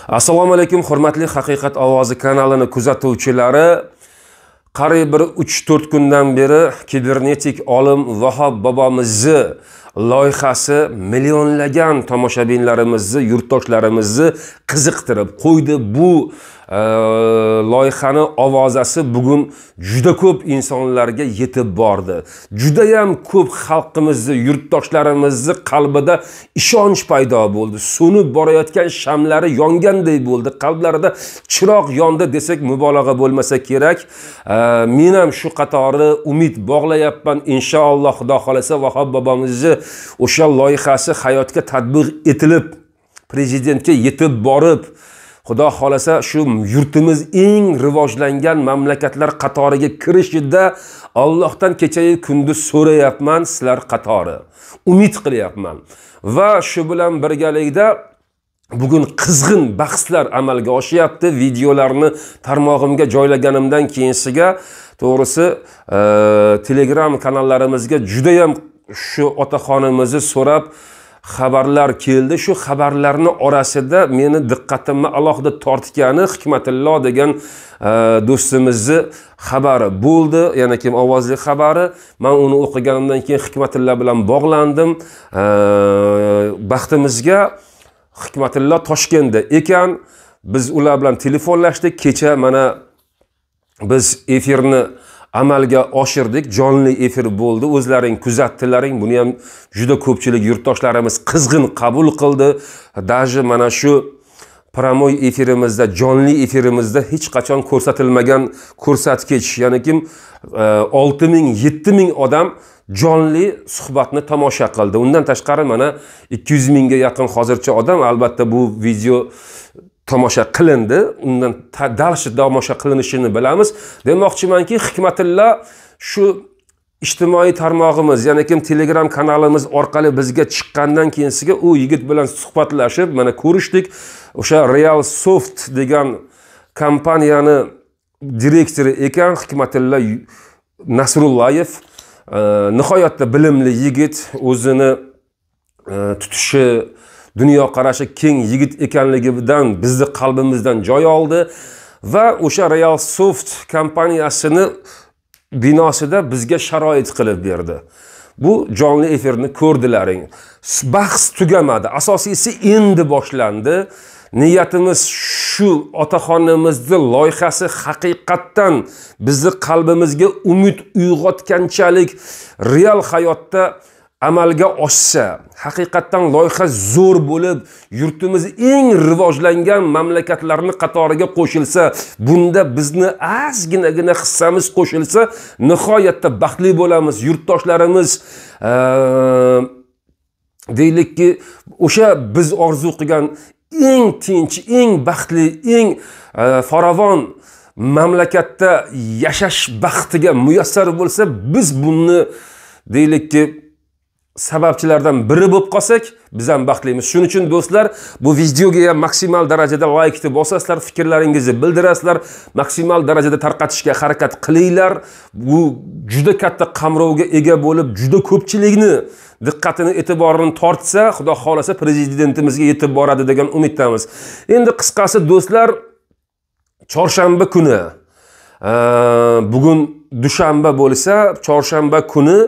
Assalomu alaykum, hurmatli Haqiqat ovozi kanalini kuzatuvchilari. Qariyb 3-4 kundan beri kibernetik olim Vahob bobomizni loyihasi millionlagan tomoshabinlarimizni, yurtdoshlarimizni qiziqtirib qo'ydi. Bu loyihani ovozasi bugun juda ko'p insonlarga yetib bordi. Juda ham ko'p xalqimizni, yurtdoshlarimizni qalbida ishonch paydo bo'ldi. So'nib borayotgan shamlari yonganday bo'ldi. Qalblarida chiroq yondi desak mubolag'a bo'lmasa kerak. Men ham shu qatori umid bog'layapman. Inshaalloh Xudo xolasa Vahob bobomizni o'sha loyihasi hayotga tatbiq etilib, prezidentga yetib borib, Xudo xolasa shu yurtimiz eng rivojlangan mamlakatlar qatoriga kirishida Allohdan kechayu kunduz so'rayapman sizlar qatori. Umid qilyapman. Va shu bilan birgalikda bugun qizg'in bahslar amalga oshyapti. Videolarni tarmog'imga joylaganimdan keyinsiga to'g'risi Telegram kanallarimizga juda ham shu otaxonimizni so'rab xabarlar keldi. Shu xabarlarni orasida meni diqqatimni alohida tortgani Hikmatillo degan do'stimizni xabari bo'ldi. Yana kim ovozli xabari. Men uni o'qiganimdan keyin Hikmatillo bilan bog'landim. Baxtimizga Hikmatillo Toshkentda ekan. Biz ular bilan telefonlashdik. Kecha mana biz efirni amalga oshirdik. Jonli efir bo'ldi. O'zlaring kuzatdilaring. Buni ham juda ko'pchilik yurtdoshlarimiz qizg'in qabul qildi. Daji mana shu promoy efirimizda, jonli efirimizda hech qachon ko'rsatilmagan ko'rsatkich, ya'ni kim 6000-7000 odam jonli suhbatni tomosha qildi. Undan tashqari mana 200 mingga yaqin hozircha odam, albatta bu video tomosha qilindi. Undan dalshi tomosha qilinishini bilamiz. Demoqchimanki, Hikmatillo shu ijtimoiy tarmog'imiz, ya'ni kim Telegram kanalimiz orqali bizga chiqqandan keyinsiga u yigit bilan suhbatlashib, mana ko'rishdik. O'sha Real Soft degan kompaniyani direktori ekan Hikmatillo Nasrullayev. Nihoyatda bilimli yigit, o'zini tutishi, dunyo qarashi keng yigit ekanligidan bizni qalbimizdan joy oldi va o'sha Real Soft kompaniyasini binosida bizga sharoit qilib berdi. Bu jonli efirni ko'rdilaring. Bahs tugamadi. Asosiysi endi boshlandi. Niyatimiz shu otaxonimizning loyihasi haqiqatdan bizni qalbimizga umid uyg'otganchalik real hayotda amalga oshsa, haqiqatdan loyiha zo'r bo'lib, yurtimiz eng rivojlangan mamlakatlarning qatoriga qo'shilsa, bunda bizni ozginagina hissamiz qo'shilsa, nihoyatda baxtli bo'lamiz. Yurtdoshlarimiz deylikki, o'sha biz orzu qilgan eng tinch, eng baxtli, eng farovon mamlakatda yashash baxtiga muyassar bo'lsa, biz buni deylikki sababchilardan biri bo'lib qolsak, biz ham baxtlimiz. Shuning uchun do'stlar, bu videoga ham maksimal darajada like deb bosasizlar, fikrlaringizni bildirasizlar, maksimal darajada tarqatishga harakat qilinglar. Bu juda katta qamrovga ega bo'lib, juda ko'pchilikni diqqatini, e'tiborini tortsa, Xudo xolasa prezidentimizga yetib boradi degan umiddamiz. Endi qisqasi do'stlar, chorshanba kuni, bugun dushanba bo'lsa, chorshanba kuni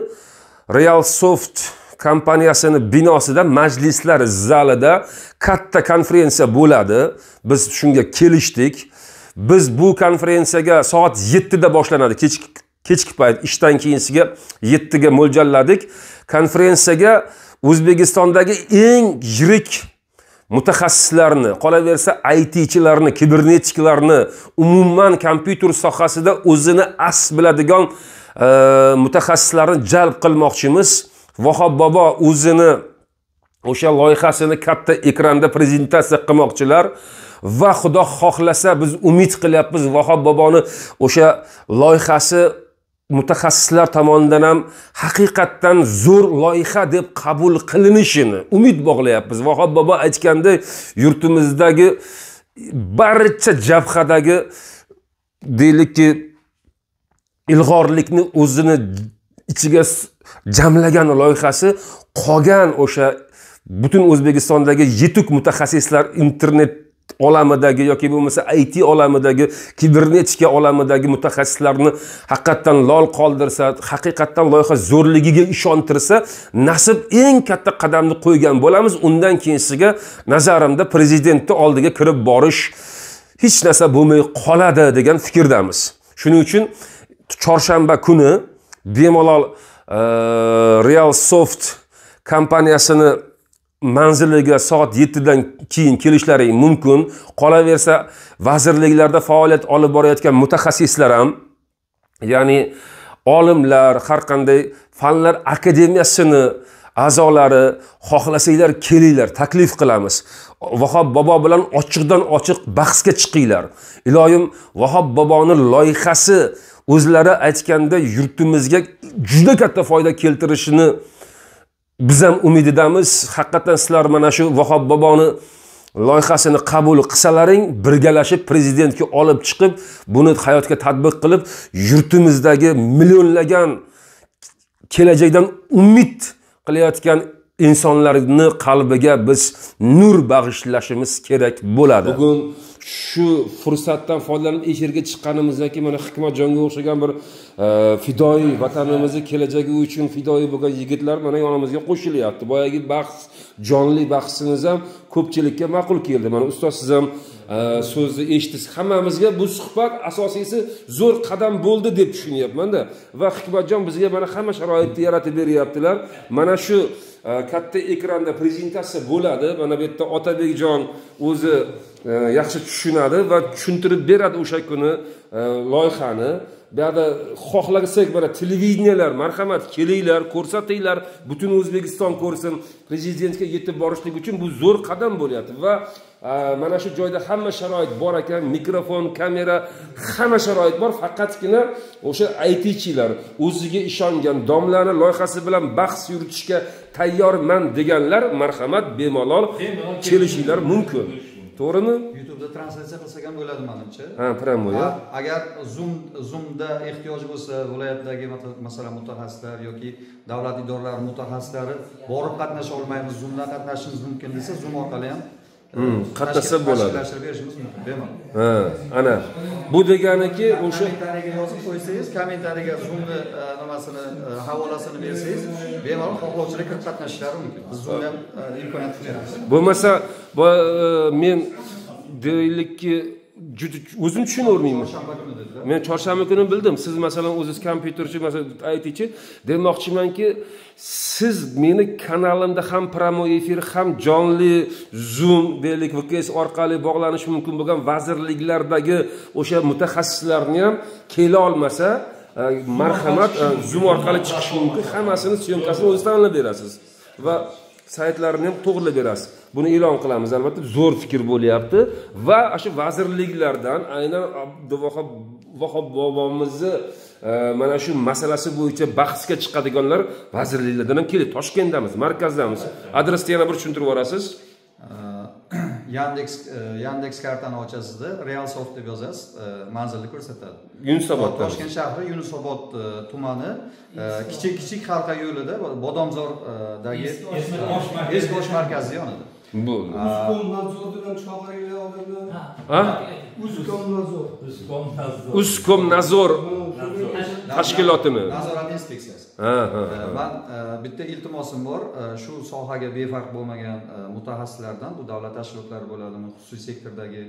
Real Soft kompaniyasini binosida majlislar zalida katta konferensiya bo'ladi. Biz shunga kelishdik. Biz bu konferensiyaga soat 7 da boshlanadi. Kechki payt ishdan keyinsiga 7 ga mo'ljalladik. Konferensiyaga O'zbekistondagi eng yirik mutaxassislarni, qolaversa ITchilarni, kibernetiklarni, umuman kompyuter sohasida o'zini as biladigan mutaxassislarni jalb qilmoqchimiz. Vahob bobo o'zini o'sha loyihasini katta ekranda prezentatsiya qilmoqchilar va Xudo xohlasa biz umid qilyapmiz Vahob boboni o'sha loyihasi mutaxassislar tomonidan ham haqiqatdan zo'r loyiha deb qabul qilinishini umid bog'layapmiz. Vahob bobo aytgandek, yurtimizdagi barcha jabhadagi deylikki ilg'orlikni o'zini ichiga jamlagan loyihasi qolgan o'sha butun O'zbekistondagi yetuk mutaxassislar internet olamidagi yoki bo'lmasa IT olamidagi, kibernetika olamidagi mutaxassislarni haqiqatdan lol qoldirsa, haqiqatdan loyiha zo'rligiga ishontirsa, nasib eng katta qadamni qo'ygan bo'lamiz. Undan keyinsiga nazarimda prezidentning oldiga kirib borish hech narsa bo'lmay qoladi degan fikrdamiz. Shuning uchun chorshanba kuni bemalol Real Soft kompaniyasini manziliga soat 7 dan keyin kelishlari mumkin. Qolaversa, vazirliklarda faoliyat olib borayotgan mutaxassislar ham, ya'ni olimlar, har qanday fanlar akademiyasini a'zolari xohlasanglar kelinglar, taklif qilamiz. Vahob bobo bilan ochiqdan ochiq bahsga chiqinglar. Iloyim Vahob boboning loyihasi o'zlari aytganda yurtimizga juda katta foyda keltirishini biz ham umid etamiz. Haqiqatan sizlar mana shu Vahob boboni loyihasini qabul qilsalaring, birgalashib prezidentga olib chiqib, buni hayotga tatbiq qilib, yurtimizdagi millionlagan kelajakdan umid qilayotgan insonlarning qalbiga biz nur bag'ishlashimiz kerak bo'ladi. Bugun shu fursatdan foydalanib efirga chiqqanimizdan keyin mana Hikmatjonga o'xshagan bir fidoyi, vatanimizni kelajagi uchun fidoyi bo'lgan yigitlar mana yonimizga qo'shilyapti. Boyagi bahs, jonli bahsimiz ham ko'pchilikka ma'qul keldi. Mana ustoz siz ham so'zni eshitdingiz. Hammamizga bu suhbat asosiysi zo'r qadam bo'ldi deb tushunyapman-da. Va Hikmatjon bizga mana hamma sharoitni yaratib beryaptilar. Mana shu katta ekranda prezentatsiya bo'ladi. Mana bu yerda Otabekjon o'zi yaxshi tushunadi va tushuntirib beradi o'sha kuni loyihani. Bu yerda xohlasak mana televideniyalar, marhamat kelinglar, ko'rsatinglar, butun O'zbekiston ko'rsin. Prezidentga yetib borishlik uchun bu zo'r qadam bo'lyapti va mana shu joyda hamma sharoit bor ekan, mikrofon, kamera, hamma sharoit bor. Faqatgina o'sha ITchilar, o'ziga ishongan, domlani loyihasi bilan bahs yuritishga tayyorman deganlar marhamat bemalol kelishinglar mumkin. To'g'rimi? YouTube'da translyatsiya qilsak ham bo'ladi menimcha. Ha, promoya. Agar Zoom'da ehtiyoj bo'lsa, viloyatdagi masalan mutaxassislar yoki davlat idoralari mutaxassislari borib qatnasha olmaymiz, Zoom'dan qatnashishimiz mumkin desa, Zoom orqali ham qatnashsa bo'ladi. Berishimiz mumkin, bemalol. Ha, ana. Bu deganiki o'sha kommentariyaga yozib qo'ysangiz, kommentariyaga Zoom'ni nimasini, havolasini bersangiz, bemalol xohlovchilar kirib qatnashishlari mumkin. Biz Zoom'dan imkoniyat beramiz. Bo'lmasa, men deylikki juda o'zim tushunavermayman. Men chorshanba kuni bildim. Siz masalan o'zingiz kompyuterchi, masalan ITchi demoqchimanki, siz meni kanalimda ham promo efir, ham jonli Zoom, deylik VKS orqali bog'lanish mumkin bo'lgan vazirliklardagi o'sha mutaxassislarni ham kela olmasa, marhamat Zoom orqali chiqish mumkin. Hammasini syomkasini o'zingiz tanlab berasiz va saytlarini ham to'g'rilab berasiz. Buni e'lon qilamiz albatta. Zo'r fikr bo'lyapti va shu vazirliklardan aynan Vahob bobomizni mana shu masalasi bo'yicha bahsga chiqadiganlar vazirliklardan ham keladi. Toshkentdamiz, markazdamiz. Adresni yana bir tushuntirib yuborasiz. Yandex kartani ochasizda, Real Soft deb yozasiz, manzilni ko'rsatadi. Yunusobodda. Toshkent shahri Yunusobod tumani kichik halqa yo'lida Bodomzordagi Esbosh markazi yonida. Bo'ldi. Uskomnadzor tashkilotimi? Nazorat inspeksiyasi. Men bitta iltimosim bor, shu sohaga befarq bo'lmagan mutaxassislardan, bu davlat tashkilotlari bo'ladimi, xususiy sektordagi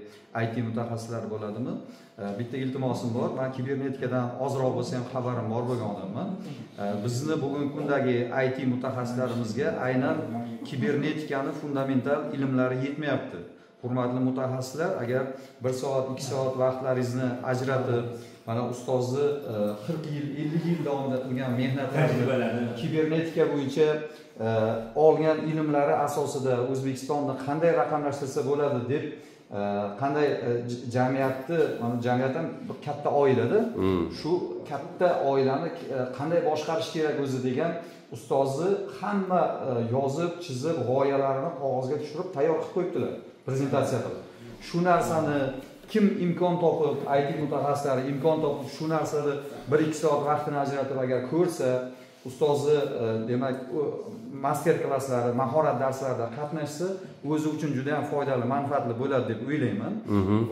IT mutaxassislar bo'ladimi? Bitta iltimosim bor. Men kibernetikadan ozroq bo'lsa ham xabarim bor bo'lgan odamman. Bizni bugungi kundagi IT mutaxassislarimizga aynan kibernetikani fundamental ilmlari yetmayapti. Hurmatli mutaxassislar, agar 1 soat, 2 soat vaqtlaringizni ajratib, mana ustozni 40 yil, 50 yil davomida qilgan mehnatlarini kibernetika bo'yicha olgan ilmlari asosida O'zbekistonni qanday raqamlashtirsa bo'ladi deb qanday jamiyat ham bir katta oilada, shu katta oilani qanday boshqarish kerak o'zi degan ustozni hamma yozib, chizib, g'oyalarini qog'ozga tushirib tayyor qilib qo'yibdilar, prezentatsiya qilib. Shu narsani kim imkon topib, IT mutaxassislari imkon topib shu narsani 1-2 soat vaqtini ajratib agar ko'rsa, ustozi demak master klasslari, mahorat darslarida qatnashsa, o'zi uchun juda ham foydali, manfaatli bo'ladi deb o'ylayman.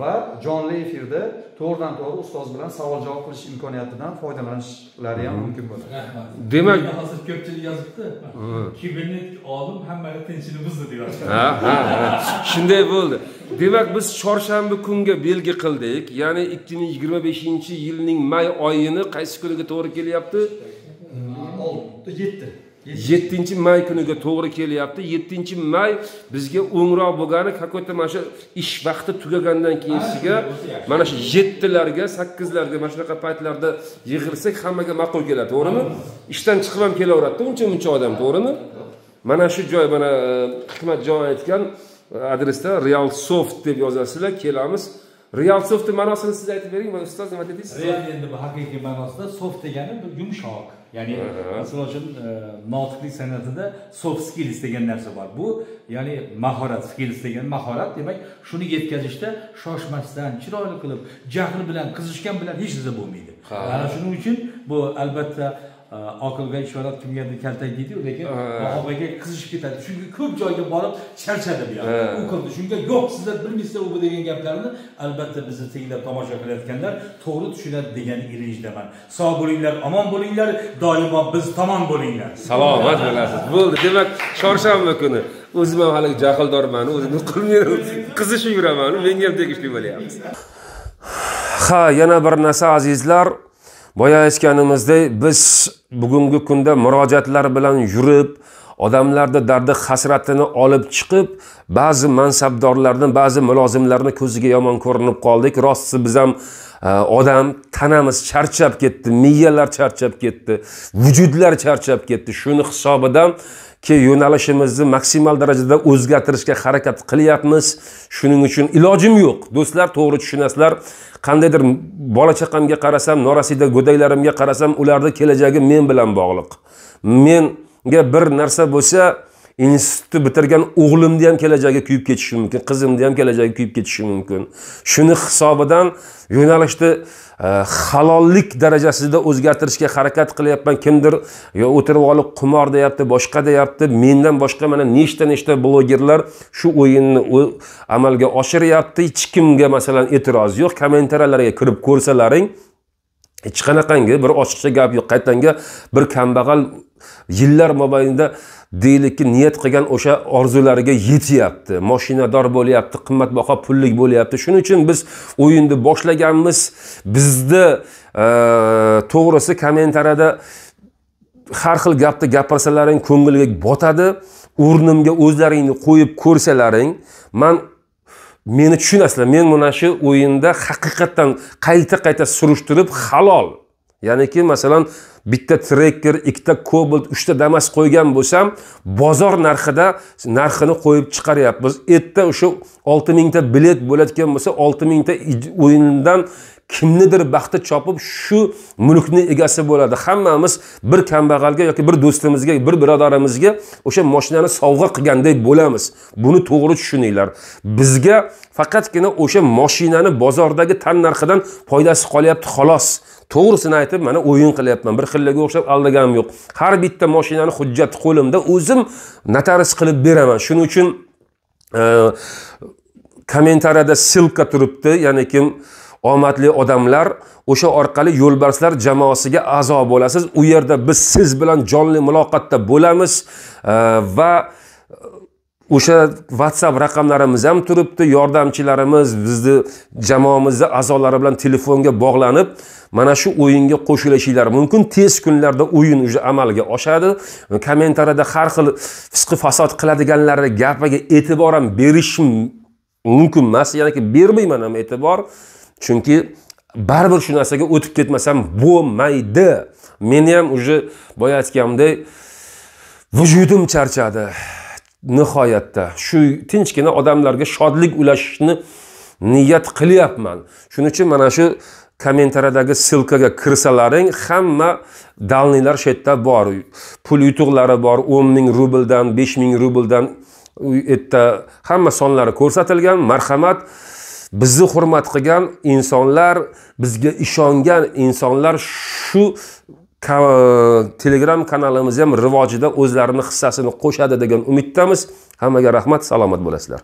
Va jonli efirda to'g'ridan-to'g'ri ustoz bilan savol-javob qilish imkoniyatidan foydalanishlari ham mumkin bo'ladi. Demak, hozir ko'pchilik yozibdi. Kibernetik olim hammaga tinchini buzdi deyapti. Shunday bo'ldi. Demak, biz chorshanba kunga belgi qildik. Ya'ni 2025-yilning may oyini qaysi kuniga to'g'ri kelyapti? 7-may kuniga to'g'ri kelyapti. 7-may bizga o'ngroq bo'lgani, какой-то mana shu ish vaqti tugagandan keyinsiga mana shu 7larga, 8larga mana shunaqa paytlarda yig'ilsak hammaga ma'qul keladi, to'g'rimi? Ishdan chiqib ham kelaveradi, uncha odam, to'g'rimi? Mana shu joy, mana Hikmatjon aytgan adresda Realsoft deb yozasizlar, kelamiz. Realsoftning ma'nosini siz aytib bering, ustoz, nima dedingiz? Real endi bu haqiqiy ma'nosida soft degani bir yumshoq. Ya'ni masalan uchun notiqlik san'atida soft skills degan narsa bor. Bu ya'ni mahorat, skills degan mahorat, demak, shuni yetkazishda shoshmasdan, chiroyli qilib, jahl bilan, qiziqishgan bilan hech narsa bo'lmaydi. Ana shuning uchun bu albatta aqlga ishorat kimgadir kaltak deydi, lekin og'aga qizishib ketadi. Chunki ko'p joyga borib charchadi bu yoqda. U qildi. Shunga yo'q, sizlar bilmaysizlar u degan gaplarni albatta bizni tinglab tomosha qilayotganlar to'g'ri tushunadi degan ilinjdaman. Sog' bo'linglar, omon bo'linglar, doimo biz tomon bo'linglar. Salomat bo'lasiz. Bo'ldi. Demak, chorshanba kuni o'zim ham hali jahldorman, o'zimni qilmayman, qizishib yuraman, menga ham tegishli bo'lyapti. Ha, yana bir narsa azizlar, boya aytganimizdek, biz bugungi kunda murojaatlar bilan yurib, odamlarda dardi hasratini olib chiqib, ba'zi mansabdorlarning, ba'zi mulozimlarni ko'ziga yomon ko'rinib qoldik. Rosti biz ham odam tanamiz charchab ketdi, miyalar charchab ketdi, vujudlar charchab ketdi. Shuni hisobidan ki yo'nalishimizni maksimal darajada o'zgartirishga harakat qilyapmiz. Shuning uchun ilojim yo'q. Do'stlar, to'g'ri tushunasizlar. Qandaydir bola chaqamga qarasam, norasida go'daylarimga qarasam, ularning kelajagi men bilan bog'liq. Menga bir narsa bo'lsa, institutni bitirgan o'g'limni ham kelajagi kuyib ketishi mumkin, qizimni ham kelajagi kuyib ketishi mumkin. Shuni hisobidan yo'nalishni halollik darajasida o'zgartirishga harakat qilyapman. Kimdir yo o'tirib olib qimor deyapti, boshqa deyapti. Mendan boshqa mana nechta blogerlar shu o'yinni amalga oshiryapti. Hech kimga masalan e'tiroz yo'q. Kommentariyalarga kirib ko'rsalaring, hech qanaqangi bir ochiqcha gap yo'q. Qaytanga bir kambag'al yillar mobaynida deylikki niyat qilgan o'sha orzulariga yetyapti, mashinador bo'lyapti, qimmatbaho pullik bo'lyapti. Shuning uchun biz o'yinni boshlaganmiz. Bizda to'g'risi kommentariyada har xil gapni gapirsalaring ko'ngilga botadi. O'rnimga o'zlaringni qo'yib ko'rsalaring, meni tushunasizlar. Men mana shu o'yinda haqiqatan qayta surishtirib halol, ya'niki masalan bitta Tracker, ikkita Cobalt, 3 ta Damas qo'ygan bo'lsam, bozor narxini qo'yib chiqaryapmiz. Erta o'sha 6000 ta bilet bo'layotgan bo'lsa, 6000 ta o'yindan kimnidir baxti chopib shu mulkni egasi bo'ladi. Hammamiz bir kambag'alga yoki bir do'stimizga, bir birodarimizga o'sha mashinani sovg'a qilgandek bo'lamiz. Buni to'g'ri tushuninglar. Bizga faqatgina o'sha mashinani bozordagi tan narxidan foydasi qolyapti, xolos. To'g'risini aytib, mana o'yin qilyapman. Bir xillarga o'xshab aldaganim yo'q. Har bitta mashinani hujjati qo'limda, o'zim notarius qilib beraman. Shuning uchun kommentariyada silka turibdi, ya'ni kim omadli odamlar, o'sha orqali yo'lbarslar jamoasiga a'zo bo'lasiz. U yerda biz siz bilan jonli muloqotda bo'lamiz va o'sha WhatsApp raqamlarimiz ham turibdi. Yordamchilarimiz bizni jamoamizda a'zolari bilan telefonga bog'lanib, mana shu o'yinga qo'shilishinglar mumkin. Tez kunlarda o'yin уже amalga oshadi. Kommentariyada har xil fisqi fasod qiladiganlarga gapiga e'tibor ham berishim mumkin emas, ya'ni bermayman ham e'tibor. Chunki baribir shu narsaga o'tib ketmasam bo'lmaydi. Meni ham уже boya aytganimdek vujudim charchadi. Nihoyatda shu tinchgina odamlarga shodlik ulashishni niyat qilyapman. Shuning uchun mana shu kommentariyadagi silkaga kirsalaring, hamma dalniylar shu yerda bor. Pul yutuqlari bor, 10,000 rubldan, 5,000 rubldan yerda hamma sonlari ko'rsatilgan. Marhamat, bizni hurmat qilgan insonlar, bizga ishongan insonlar shu Telegram kanalimiz ham rivojida o'zlarini hissasini qo'shadi degan umiddamiz. Hammaga rahmat, salomat bo'lasizlar.